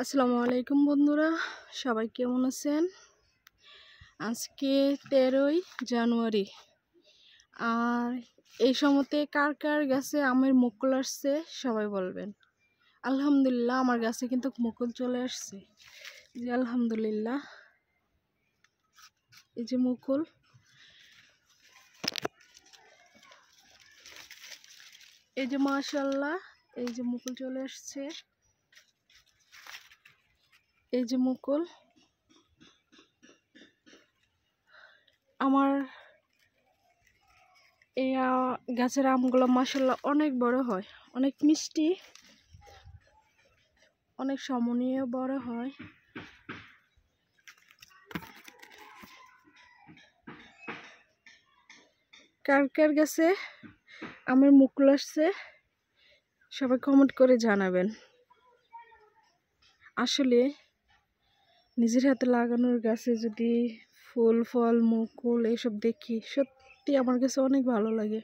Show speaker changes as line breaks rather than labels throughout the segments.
আসসালামু আলাইকুম বন্ধুরা, সবাই কেমন আছেন? আজকে 13ই জানুয়ারি। আর এই সময়তে কার কার গাছে আমের মুকুল আসছে সবাই বলবেন। আলহামদুলিল্লাহ, আমার গাছে কিন্তু মুকুল চলে আসছে। যে আলহামদুলিল্লাহ, এই যে মুকুল, এই যে মাশাআল্লাহ, এই যে মুকুল চলে আসছে। এই যে মুকুল, আমার এই গাছের আমগুলো মাশাআল্লাহ অনেক বড় হয়, অনেক মিষ্টি, অনেক সমনীয় বড় হয়। কার কার গাছে আমের মুকুল আসছে সবাই কমেন্ট করে জানাবেন। আসলে নিজের হাতে লাগানোর গাছে যদি ফুল ফল মুকুল এইসব দেখি, সত্যি আমার কাছে অনেক ভালো লাগে।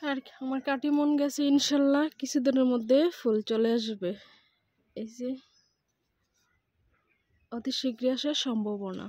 আর আমার কাটিমন গাছে ইনশাল্লাহ কিছুদিনের মধ্যে ফুল চলে আসবে। এই যে অতি শীঘ্রই আসার সম্ভাবনা।